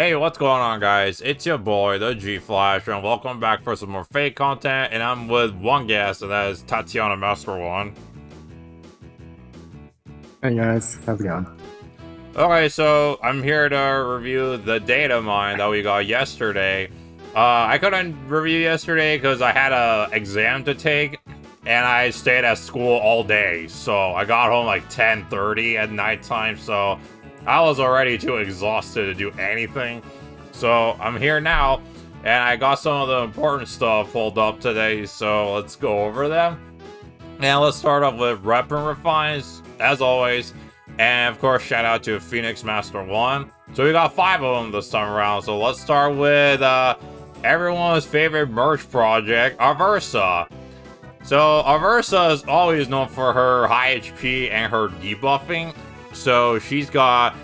Hey, what's going on, guys? It's your boy, the G-Flash, and welcome back for some more fake content, and I'm with one guest, and that is Tatiana Master One. Hey guys, how's it going? Okay, so I'm here to review the Datamine that we got yesterday. I couldn't review yesterday because I had a exam to take, and I stayed at school all day, so I got home like 10:30 at nighttime, so I was already too exhausted to do anything. So I'm here now, and I got some of the important stuff pulled up today, so let's go over them. And let's start off with Rep and Refines, as always. And of course, shout out to Phoenix Master 1. So we got 5 of them this time around, so let's start with everyone's favorite merch project, Aversa. So Aversa is always known for her high HP and her debuffing. So she's got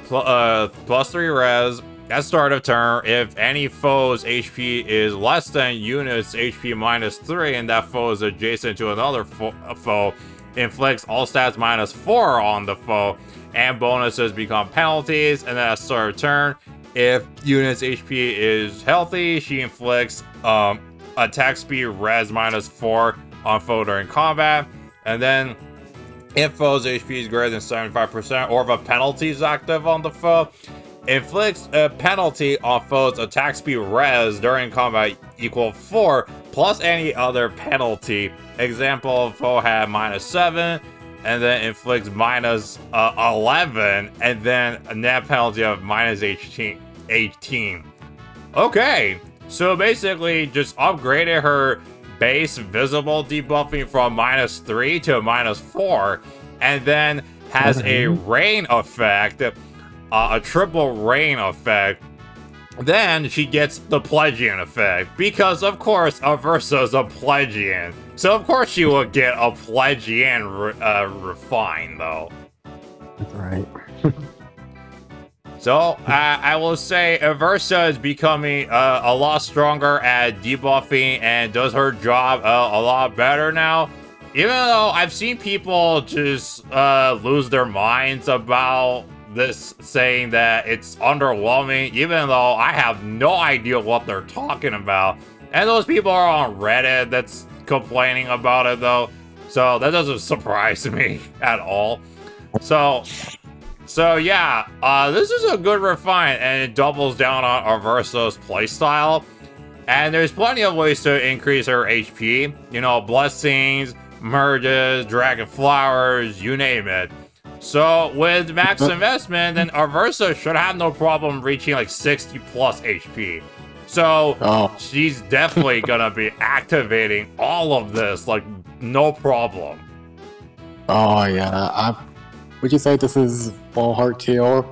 plus 3 res at start of turn if any foe's HP is less than unit's HP minus 3 and that foe is adjacent to another foe, inflicts all stats minus 4 on the foe, and bonuses become penalties. And then at start of turn, if unit's HP is healthy, she inflicts attack speed res minus 4 on foe during combat. And then if foe's HP is greater than 75% or if a penalty is active on the foe, inflicts a penalty on foe's attack speed res during combat equal 4 plus any other penalty. Example, foe had minus 7 and then inflicts minus 11 and then a net penalty of minus 18. Okay, so basically just upgraded her base visible debuffing from minus 3 to minus 4, and then has a rain effect, a triple rain effect. Then she gets the Pledgian effect, because of course Aversa is a Pledgian, so of course she will get a Pledgian refine though. That's right. So, I will say Aversa is becoming a lot stronger at debuffing and does her job a lot better now. Even though I've seen people just lose their minds about this, saying that it's underwhelming, even though I have no idea what they're talking about. And those people are on Reddit that's complaining about it though. So that doesn't surprise me at all. So yeah, this is a good refine, and it doubles down on Aversa's playstyle. And there's plenty of ways to increase her HP. You know, blessings, merges, dragon flowers, you name it. So with max investment, then Aversa should have no problem reaching like 60 plus HP. So she's definitely gonna be activating all of this, like no problem. Oh yeah, would you say this is Wallheart tier?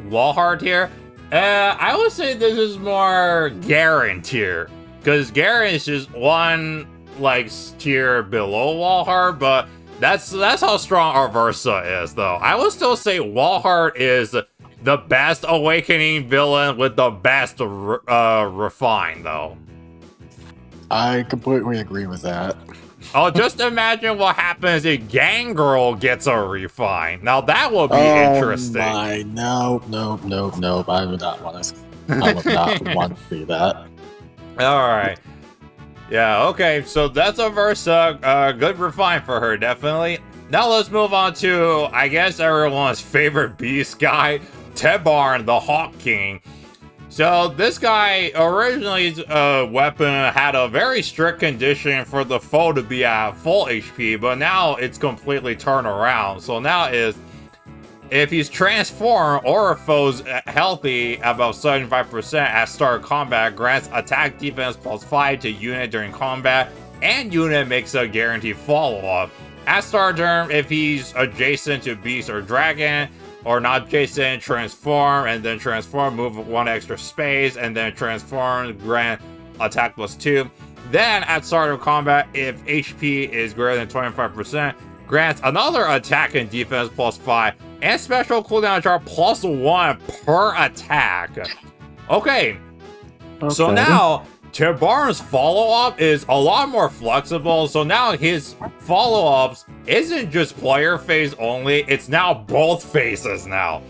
Wallheart tier? I would say this is more Garen tier, because Garen is just one like tier below Wallheart, but that's how strong Aversa is though. I would still say Wallheart is the best awakening villain with the best refine though. I completely agree with that. Oh, just imagine what happens if Gangrel gets a refine. Now that would be interesting. Oh my, no. I would not want to. I would not want to see that. All right. Yeah. Okay. So that's Aversa. Good refine for her, definitely. Now let's move on to, I guess, everyone's favorite beast guy, Tebarn, the Hawk King. So this guy, originally his weapon had a very strict condition for the foe to be at full HP, but now it's completely turned around. So now is, if he's transformed or a foe's healthy above 75% at start of combat, grants attack defense plus 5 to unit during combat, and unit makes a guaranteed follow-up. At start turn, if he's adjacent to beast or dragon, or not adjacent, transform, and then transform, move 1 extra space, and then transform, grant attack plus 2. Then at start of combat, if HP is greater than 25%, grants another attack and defense plus 5, and special cooldown chart plus 1 per attack. Okay. So now Tebarn's follow-up is a lot more flexible, so now his follow-ups isn't just player phase only, it's now both phases now.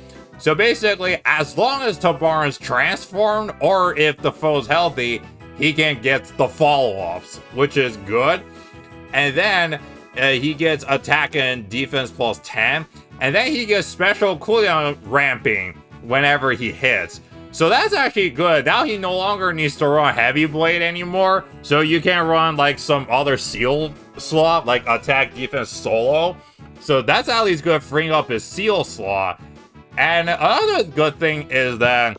So basically, as long as Tabarin's transformed, or if the foe's healthy, he can get the follow-ups, which is good. And then he gets attack and defense plus 10. And then he gets special cooldown ramping whenever he hits. So that's actually good. Now he no longer needs to run Heavy Blade anymore. So you can run like some other seal slot, like attack defense solo. So that's at least good, freeing up his seal slot. And another good thing is that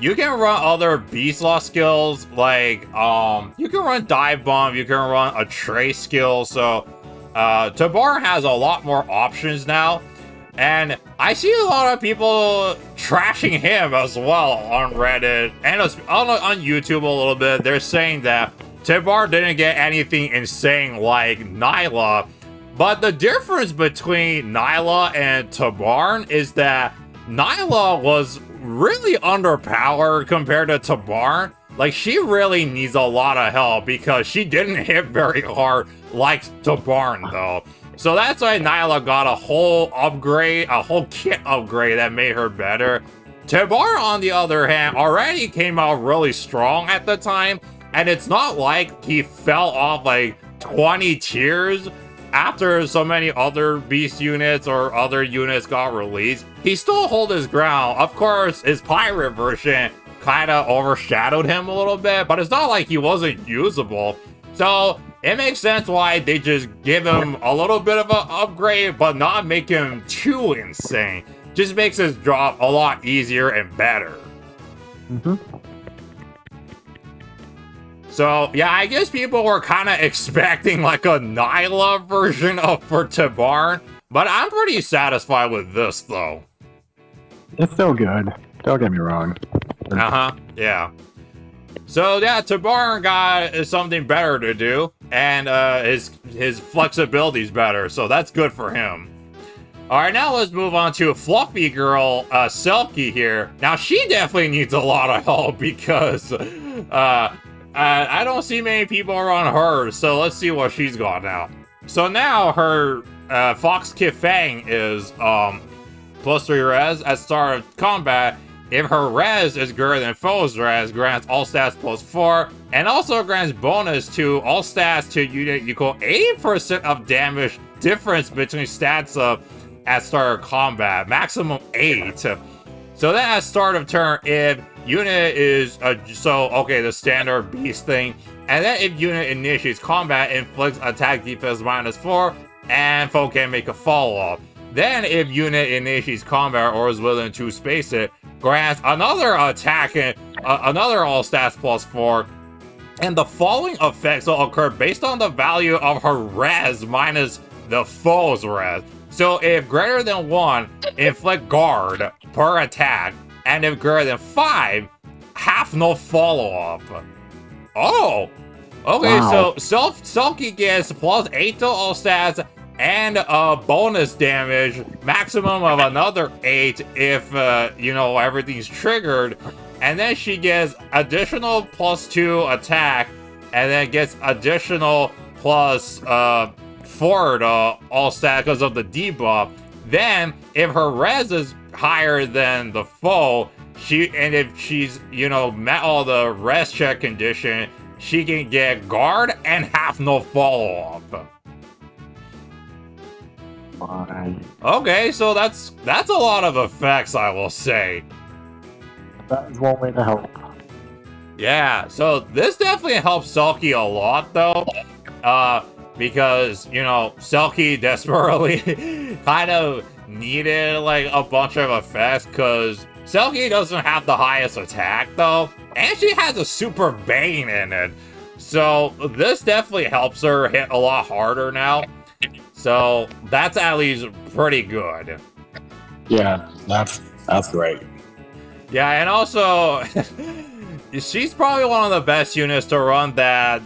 you can run other B-slot skills, like you can run Dive Bomb, you can run a Trace skill. So Tabar has a lot more options now. And I see a lot of people trashing him as well on Reddit and on YouTube a little bit. They're saying that Tabar didn't get anything insane like Nyla. But the difference between Nyla and Tabarn is that Nyla was really underpowered compared to Tabarn. Like, she really needs a lot of help because she didn't hit very hard like Tabarn, though. So that's why Nyla got a whole upgrade, a whole kit upgrade that made her better. Tabar, on the other hand, already came out really strong at the time, and it's not like he fell off like 20 tiers after so many other beast units or other units got released. He still held his ground. Of course, his pirate version kind of overshadowed him a little bit, but it's not like he wasn't usable. So it makes sense why they just give him a little bit of an upgrade, but not make him too insane. Just makes his drop a lot easier and better. So, yeah, I guess people were kind of expecting like a Nyla version for Tabarn, but I'm pretty satisfied with this, though. It's still good. Don't get me wrong. Yeah. So, yeah, Tabarn got something better to do, and his flexibility's better, so that's good for him. Alright, now let's move on to Fluffy Girl, Selkie here. Now, she definitely needs a lot of help because, I don't see many people around her, so let's see what she's got now. So now her Fox Kifang is plus 3 res at start of combat. If her res is greater than foe's res, grants all stats plus 4, and also grants bonus to all stats to unit equal 80% of damage difference between stats at start of combat, maximum 8. So then at start of turn, if unit is, the standard beast thing. And then if unit initiates combat, inflicts attack defense -4, and foe can make a follow-up. Then if unit initiates combat or is willing to space it, grants another attack and another all stats +4. And the following effects will occur based on the value of her res minus the foe's res. So if greater than 1, inflict guard per attack. And if greater than 5, half no follow-up. Oh! Okay, wow. So Selkie gets +8 to all stats and bonus damage, maximum of another 8 if, everything's triggered. And then she gets additional +2 attack, and then gets additional +4 to all stats because of the debuff. Then, if her res is higher than the foe, if she's, met all the res check condition, she can get guard and half no follow-up. Okay, so that's a lot of effects, I will say. That is one way to help. Yeah, so this definitely helps Selkie a lot, though. Because, Selkie desperately kind of needed, like, a bunch of effects, because Selkie doesn't have the highest attack, though. And she has a super Bane in it. So, this definitely helps her hit a lot harder now. So, that's at least pretty good. Yeah, that's great. Yeah, and also, she's probably one of the best units to run that,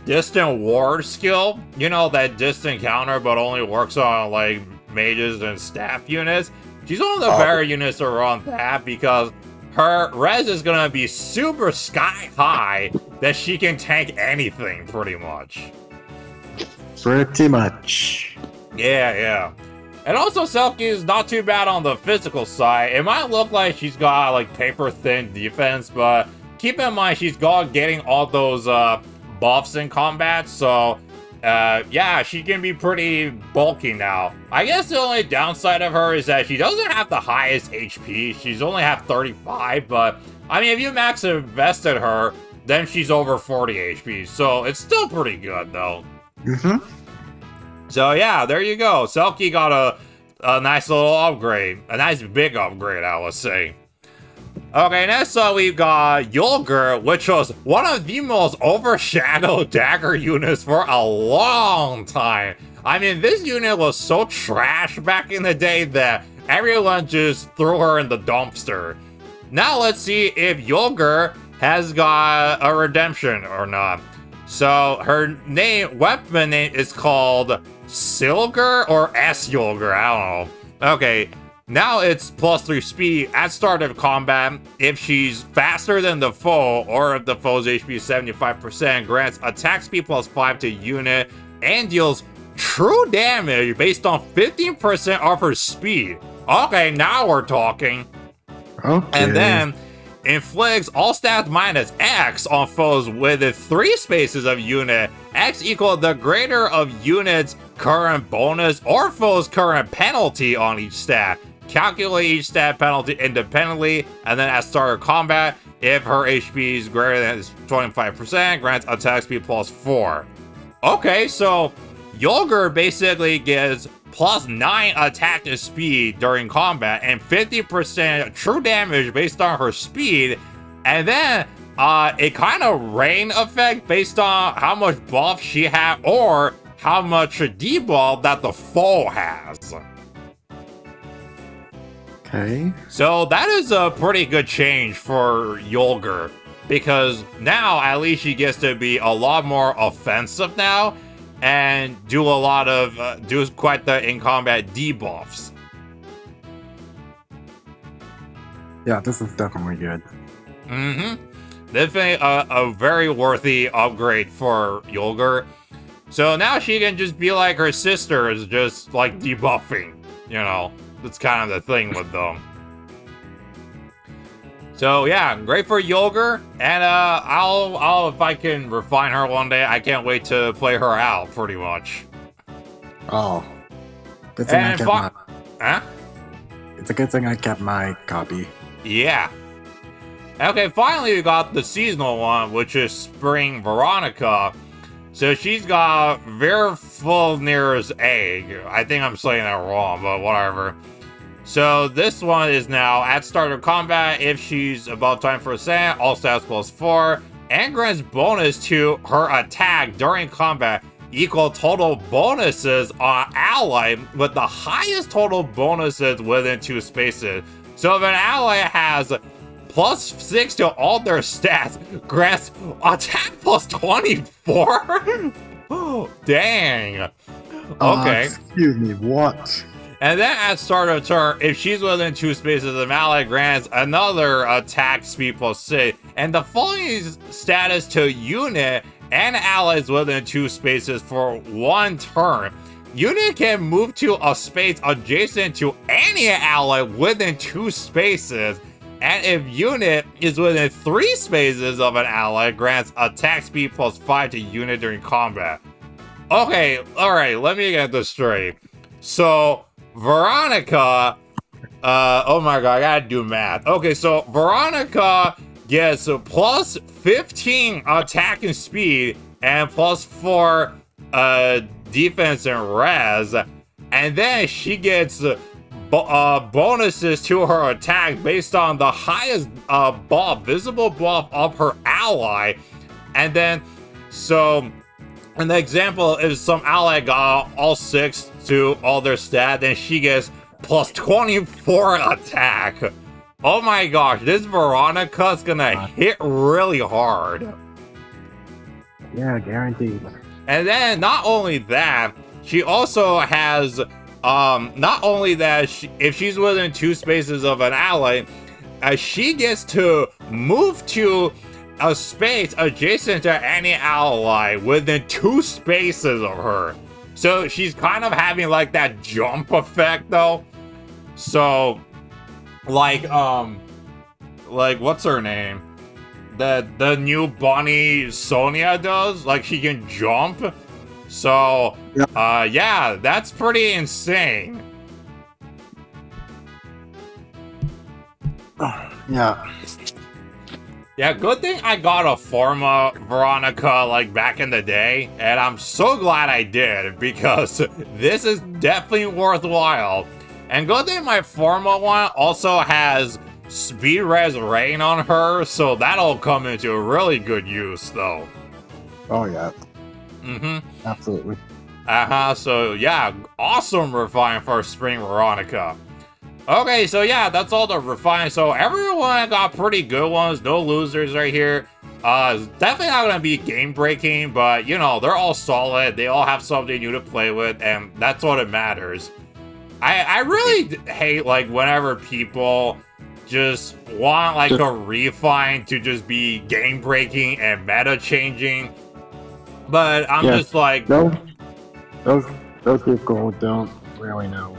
distant ward skill. That distant counter, but only works on, like, mages and staff units. She's one of the better units to run that because her res is gonna be super sky high that she can tank anything, pretty much. Pretty much. Yeah. And also, Selkie is not too bad on the physical side. It might look like she's got, like, paper-thin defense, but keep in mind she's getting all those buffs in combat, so yeah, she can be pretty bulky now. I guess the only downside of her is that she doesn't have the highest HP. She's only have 35, but I mean, if you max invested her, then she's over 40 HP, so it's still pretty good, though. So yeah, there you go. Selkie got a nice little upgrade. A nice big upgrade, I would say. Okay, next up we've got Yulger, which was one of the most overshadowed dagger units for a long time. I mean, this unit was so trash back in the day that everyone just threw her in the dumpster. Now let's see if Yulger has got a redemption or not. So her weapon name is called Silger or S-Yulger, I don't know. Okay. Now it's +3 speed at start of combat. If she's faster than the foe, or if the foe's HP is 75%, grants attack speed +5 to unit, and deals true damage based on 15% of her speed. Okay, now we're talking. Okay. And then inflicts all stats minus X on foes within 3 spaces of unit. X equals the greater of unit's current bonus or foe's current penalty on each stat. Calculate each stat penalty independently, and then at start of combat, if her HP is greater than 25%, grants attack speed +4. Okay, so Yulger basically gets +9 attack to speed during combat and 50% true damage based on her speed, and then a kind of rain effect based on how much buff she has or how much debuff that the foe has. Okay. So that is a pretty good change for Yulger, because now at least she gets to be a lot more offensive now and do a lot of do quite the in combat debuffs. Yeah, this is definitely good. Definitely a very worthy upgrade for Yulger. So now she can just be like her sister, is just like debuffing, you know. That's kind of the thing with them. So yeah, great for Yulger, and I'll if I can refine her one day, I can't wait to play her out, pretty much. Oh, good thing I kept my. Huh? It's a good thing I kept my copy. Yeah. Okay, finally we got the seasonal one, which is Spring Veronica. So she's got Virfulnir's egg. I think I'm saying that wrong, but whatever. So this one is now at start of combat. If she's above 20%, all stats +4, and grants bonus to her attack during combat equal total bonuses on ally with the highest total bonuses within 2 spaces. So if an ally has +6 to all their stats, grants attack +24? Oh, dang. Okay. Excuse me, what? And then at start of turn, if she's within 2 spaces of ally, grants another attack speed +6. And the following status to unit and allies within 2 spaces for 1 turn. Unit can move to a space adjacent to any ally within 2 spaces. And if unit is within 3 spaces of an ally, grants attack speed +5 to unit during combat. Okay, alright, let me get this straight. So, Veronica, oh my god, I gotta do math. Okay, so Veronica gets +15 attack and speed and +4 defense and res, and then she gets bonuses to her attack based on the highest buff, visible buff of her ally. And then, so, an example is some ally got all 6 to all their stat, then she gets +24 attack. Oh my gosh, this Veronica's gonna hit really hard. Yeah, guaranteed. And then, not only that, she also has not only that, if she's within 2 spaces of an ally, she gets to move to a space adjacent to any ally within 2 spaces of her. So she's kind of having like that jump effect though. So like what's her name? The new Bonnie Sonia does, like she can jump. So yeah, that's pretty insane. Yeah. Yeah, good thing I got a Forma Veronica like back in the day, and I'm so glad I did, because this is definitely worthwhile. And good thing my Forma one also has Speed Res Rain on her, so that'll come into really good use though. Oh yeah. Mm-hmm. Absolutely. So yeah, awesome refine for Spring Veronica. Okay, so yeah, that's all the refine. So everyone got pretty good ones, no losers right here. Definitely not gonna be game breaking, but you know, they're all solid. They all have something new to play with, and that's what it matters. I really hate like whenever people just want like a refine to just be game breaking and meta changing. But I'm just like, those people don't really know.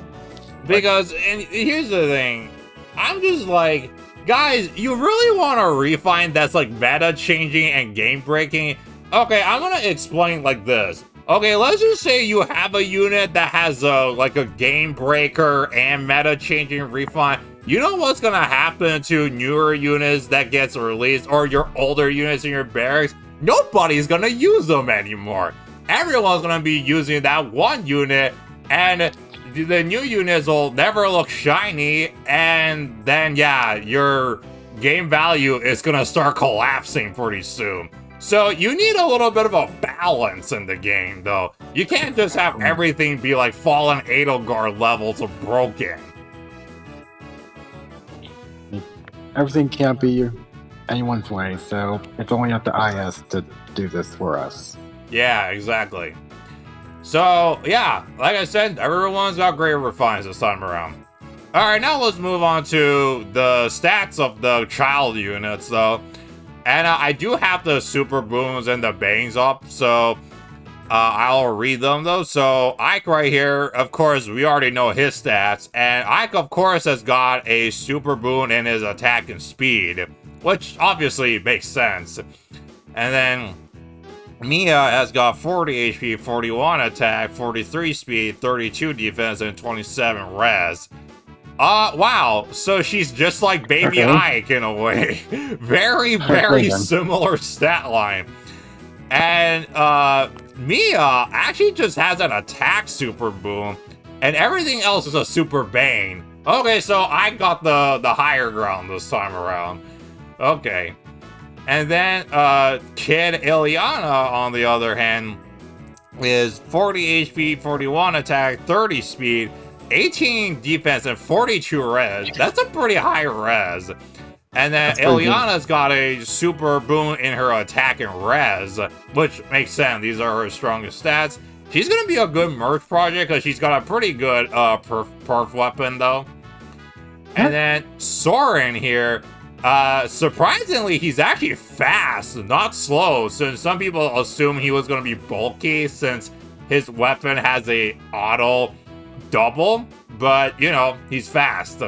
Because, and here's the thing, I'm just like, guys, you really want a refine that's like meta changing and game breaking? Okay, I'm gonna explain like this. Okay, let's just say you have a unit that has like a game breaker and meta changing refine. You know what's gonna happen to newer units that gets released, or your older units in your barracks? Nobody's gonna use them anymore. Everyone's gonna be using that one unit, and the new units will never look shiny, and then yeah, your game value is gonna start collapsing pretty soon. So you need a little bit of a balance in the game though. You can't just have everything be like Fallen Edelgard levels of broken. Everything can't be anyone's way, so it's only up to IS to do this for us. Yeah, exactly. So, yeah, like I said, everyone's got great refines this time around. Alright, now let's move on to the stats of the child units, though. And I do have the Super Booms and the Bangs up, so I'll read them, though. So, Ike right here, of course, we already know his stats. And Ike, of course, has got a Super Boon in his attack and speed, which obviously makes sense. And then Mia has got 40 HP, 41 attack, 43 speed, 32 defense, and 27 res. Wow, so she's just like Baby Ike in a way. Very, very similar stat line. And Mia actually just has an attack Super Boom, and everything else is a Super Bane. Okay, so I got the higher ground this time around. Okay. And then, Kid Ileana, on the other hand, is 40 HP, 41 attack, 30 speed, 18 defense, and 42 res. That's a pretty high res. And then Ileana's got a Super Boon in her attack and res, which makes sense. These are her strongest stats. She's going to be a good merch project because she's got a pretty good perf weapon, though. And then Soren here, surprisingly, he's actually fast, not slow, since some people assume he was going to be bulky since his weapon has a auto double, but, you know, he's fast.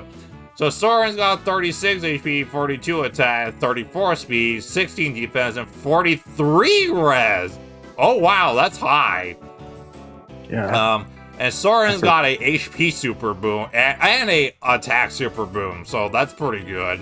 So Soren's got 36 HP, 42 attack, 34 speed, 16 defense, and 43 res. Oh, wow, that's high. Yeah. And Soren's got a HP Super Boom and a attack Super Boom, so that's pretty good.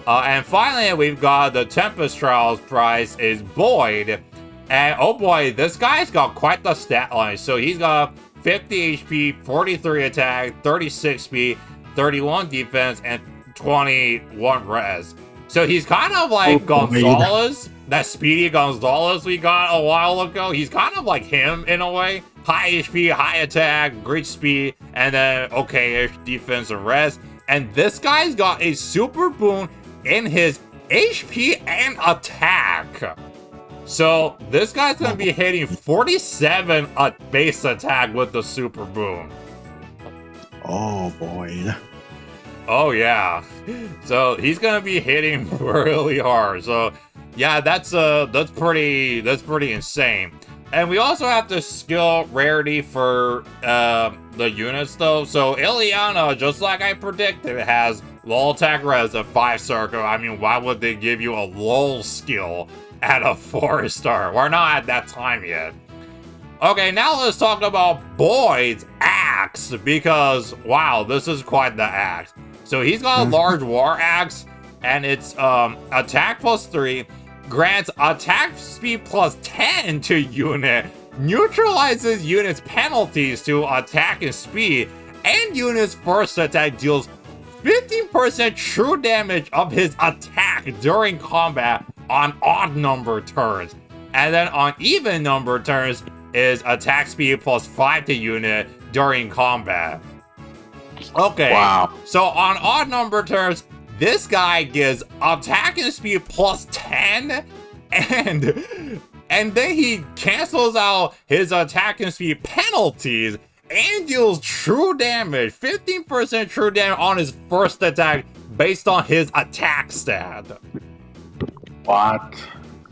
And finally, we've got the Tempest Trials prize is Boyd. And oh boy, this guy's got quite the stat line. So he's got 50 HP, 43 attack, 36 speed, 31 defense, and 21 res. So he's kind of like Gonzalez, that speedy Gonzalez we got a while ago. He's kind of like him in a way. High HP, high attack, great speed, and then okay-ish defense and res. And this guy's got a Super Boon in his HP and attack. So this guy's gonna be hitting 47 at base attack with the Super Boon. Oh boy. Oh yeah. So he's gonna be hitting really hard. So yeah, that's pretty insane. And we also have the skill rarity for the units, though. So Ileana, just like I predicted, has low attack res at 5 circle. I mean, why would they give you a lull skill at a 4-star? We're not at that time yet. Okay, now let's talk about Boyd's axe, because, wow, this is quite the axe. So he's got a large war axe, and it's attack +3, grants attack speed +10 to unit, neutralizes units' penalties to attack and speed, and units' first attack deals 50% true damage of his attack during combat on odd number turns. And then on even number turns is attack speed +5 to unit during combat. Okay, wow. So on odd number turns, this guy gives attack and speed +10, and then he cancels out his attack and speed penalties and deals true damage, 15% true damage on his first attack based on his attack stat. What?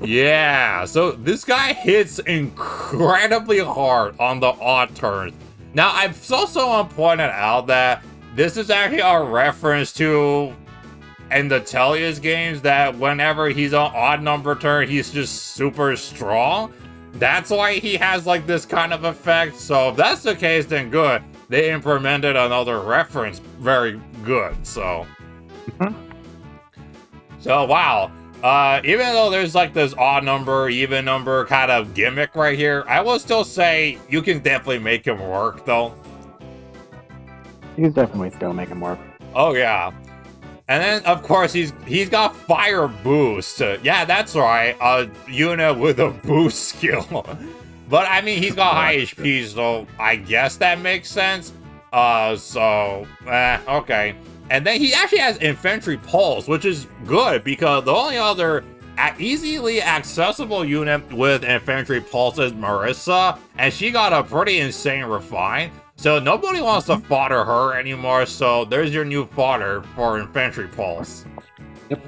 Yeah, so this guy hits incredibly hard on the odd turns. Now, I've also pointed out that this is actually a reference to, in the Tellius games, that whenever he's on odd number turn, he's just super strong. That's why he has like this kind of effect. So if that's the case, then good. They implemented another reference. Very good, so. So, wow. Even though there's like this odd number, even number kind of gimmick right here, I will still say you can definitely make him work, though. You can definitely still make him work. Oh, yeah. And then, of course, he's got fire boost. Yeah, that's right. A unit with a boost skill. But, I mean, he's got high HP, so I guess that makes sense. Okay. And then he actually has infantry pulse, which is good because the only other easily accessible unit with infantry pulse is Marissa, and she got a pretty insane refine. So nobody wants to fodder her anymore, so there's your new fodder for infantry pulse. Yep.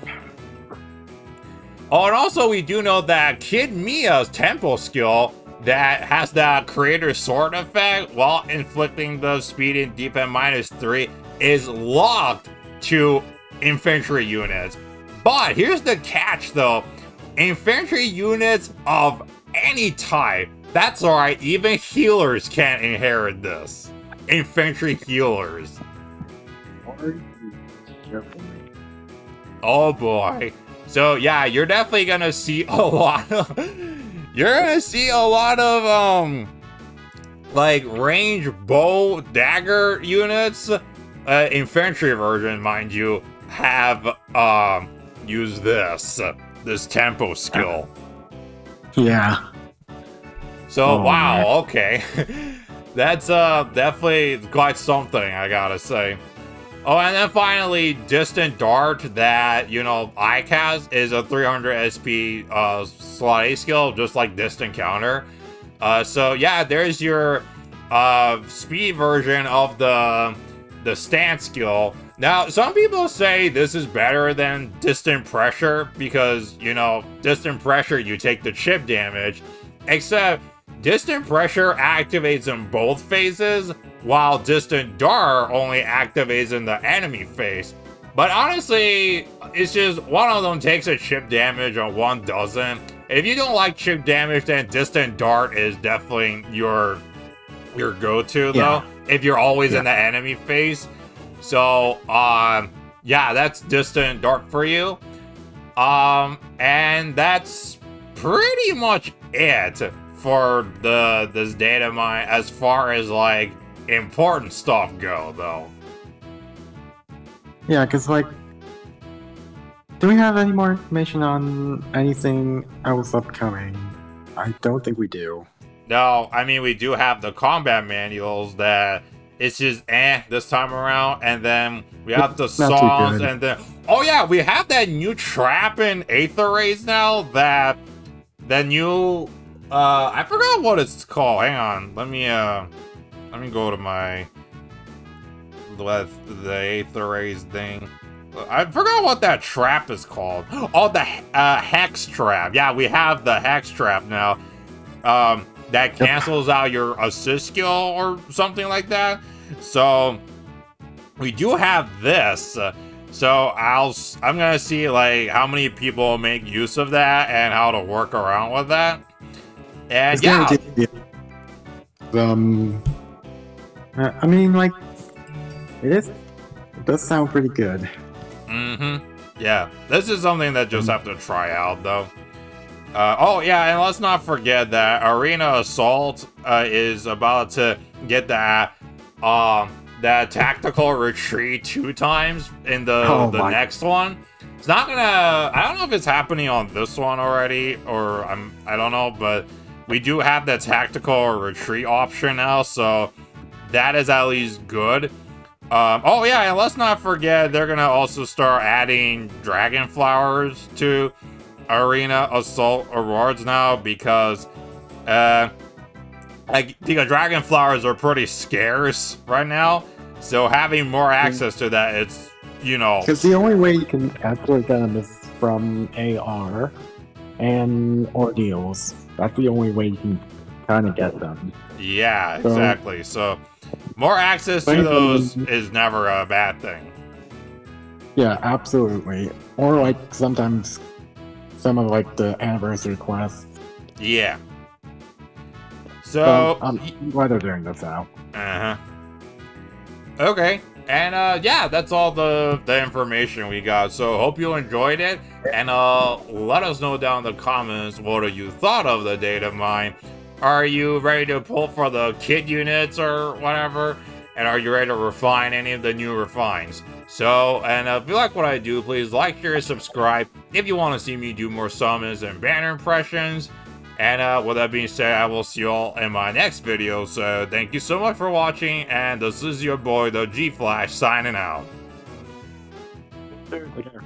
Oh, and also we do know that Kid Mia's tempo skill that has that creator sword effect while inflicting the speed and defense -3 is locked to infantry units. But here's the catch though. Infantry units of any type, that's alright, even healers can't inherit this. Infantry healers. Oh boy. So yeah, you're definitely gonna see a lot of like range bow dagger units. Infantry version, mind you, have used this tempo skill. Yeah. So wow, man. Okay. That's definitely quite something, I gotta say. Oh, and then finally, Distant Dart that, you know, ICAS is a 300 SP slot A skill, just like Distant Counter. So yeah, there's your speed version of the stance skill. Now, some people say this is better than Distant Pressure because, you know, Distant Pressure, you take the chip damage, except Distant Pressure activates in both phases, while Distant Dart only activates in the enemy phase. But honestly, it's just one of them takes a chip damage and one doesn't. If you don't like chip damage, then Distant Dart is definitely your go-to, though, if you're always in the enemy phase. So, yeah, that's Distant Dart for you. And that's pretty much it for this data mine as far as, like, important stuff go, though. Yeah, because, like, do we have any more information on anything else upcoming? I don't think we do. No, I mean, we do have the combat manuals that it's just this time around, and then we have the songs, and then oh yeah, we have that new trap in Aether Rays now. That the new I forgot what it's called. Hang on, let me go to my the Aether Rays thing. I forgot what that trap is called. Oh, the Hex Trap. Yeah, we have the Hex Trap now. that cancels out your assist skill or something like that. So we do have this. So I'm gonna see like how many people make use of that and how to work around with that. And yeah, I mean, like, it does sound pretty good. Yeah, this is something that just have to try out though. Oh yeah, and let's not forget that Arena Assault is about to get that tactical retreat 2 times in the next one. It's not gonna. I don't know if it's happening on this one already, or I don't know, but we do have the tactical retreat option now, so that is at least good. Oh yeah, and let's not forget they're gonna also start adding dragon flowers to Arena Assault rewards now, because like the dragon flowers are pretty scarce right now, so having more access to that, it's, you know, because the only way you can actually get them is from AR and ordeals. That's the only way you can kind of get them. Yeah, exactly. So more access to those is never a bad thing. Yeah, absolutely. Or like sometimes some of like the anniversary quests. Yeah. So I'm glad they're doing this out. Okay. And yeah, that's all the information we got. So hope you enjoyed it, and let us know down in the comments what you thought of the data mine. Are you ready to pull for the kit units or whatever? And are you ready to refine any of the new refines? So, and if you like what I do, please like, share, subscribe if you want to see me do more summons and banner impressions. And with that being said, I will see you all in my next video. So thank you so much for watching, and this is your boy, the G Flash, signing out. Take care.